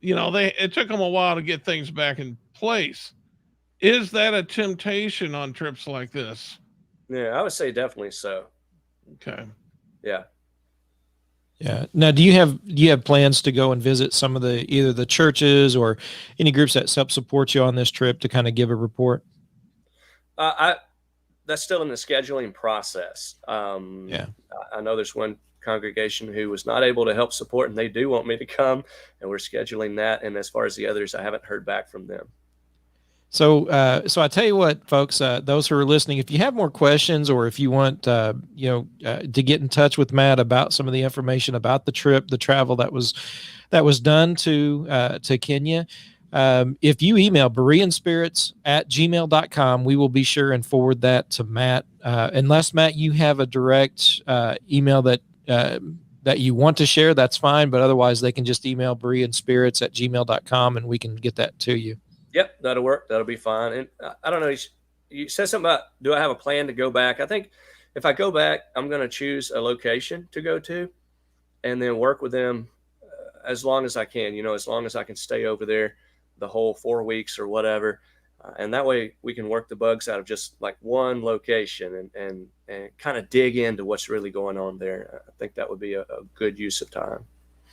it took them a while to get things back in place. Is that a temptation on trips like this? Yeah, I would say definitely so. Okay. Yeah. Yeah. Now, do you have plans to go and visit some of either the churches or any groups that help support you on this trip to kind of give a report? That's still in the scheduling process. I know there's one congregation who was not able to help support, and they do want me to come, and we're scheduling that. And as far as the others, I haven't heard back from them. So I tell you what, folks, those who are listening, if you have more questions, or if you want, to get in touch with Matt about some of the information about the trip, the travel that was done to Kenya, if you email bereanspirits@gmail.com, we will be sure and forward that to Matt. Unless, Matt, you have a direct email that you want to share, that's fine. But otherwise, they can just email bereanspirits@gmail.com, and we can get that to you. Yep, that'll work. That'll be fine. And I don't know, you said something about, do I have a plan to go back? I think if I go back, I'm going to choose a location to go to and then work with them as long as I can, as long as I can stay over there the whole 4 weeks or whatever. And that way we can work the bugs out of just like one location and kind of dig into what's really going on there. I think that would be a good use of time.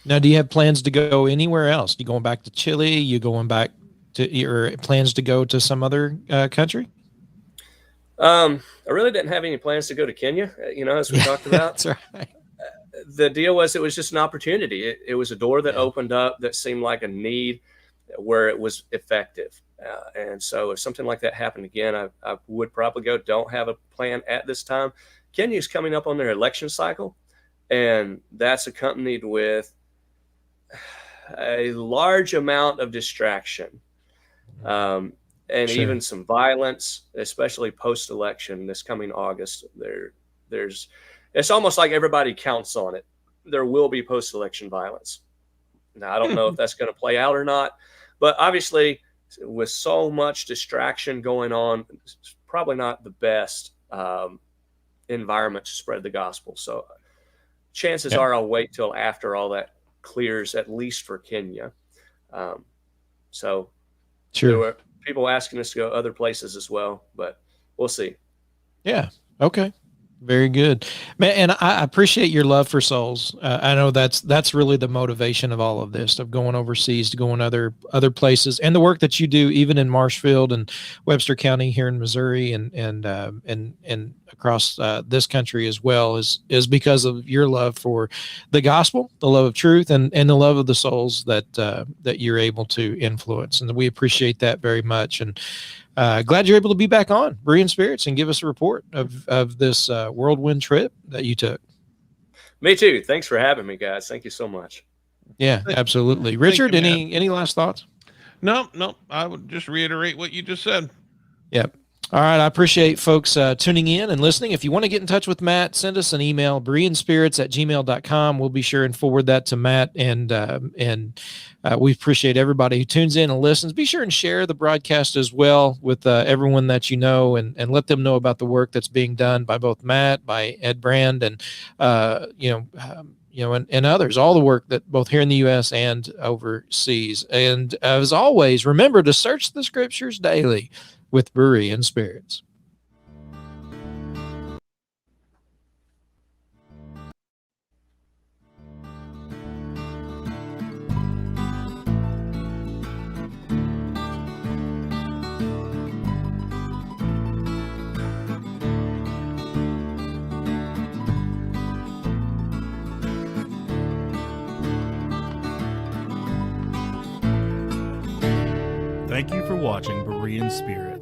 Now, do you have plans to go anywhere else? You going back to Chile? You going back to your plans to go to some other country? I really didn't have any plans to go to Kenya, as we talked about. That's right. The deal was, it was just an opportunity. It was a door that opened up that seemed like a need where it was effective. And so if something like that happened again, I would probably go. Don't have a plan at this time. Kenya is coming up on their election cycle, and that's accompanied with a large amount of distraction. And Sure. even some violence, especially post-election this coming August. It's almost like everybody counts on it. There will be post-election violence. Now, I don't know if that's going to play out or not, but obviously with so much distraction going on, it's probably not the best environment to spread the gospel. So chances are I'll wait till after all that clears, at least for Kenya. So Sure. there were people asking us to go other places as well, but we'll see. Yeah. Okay. Very good, man. And I appreciate your love for souls. I know that's really the motivation of all of this, of going overseas, to going other places, and the work that you do, even in Marshfield and Webster County here in Missouri, and across this country as well, is because of your love for the gospel, the love of truth, and the love of the souls that you're able to influence. And we appreciate that very much. And glad you're able to be back on Berean Spirits and give us a report of this whirlwind trip that you took. Me too. Thanks for having me, guys. Thank you so much. Yeah, absolutely. Richard, you, any last thoughts? No. I would just reiterate what you just said. Yep. All right. I appreciate folks tuning in and listening. If you want to get in touch with Matt, send us an email, bereanspirits@gmail.com. We'll be sure and forward that to Matt. And we appreciate everybody who tunes in and listens. Be sure and share the broadcast as well with everyone that you know, and let them know about the work that's being done by both Matt, by Ed Brand, and and others, all the work that both here in the U.S. and overseas. And as always, remember to search the scriptures daily with Berean Spirits. Thank you for watching Berean Spirit.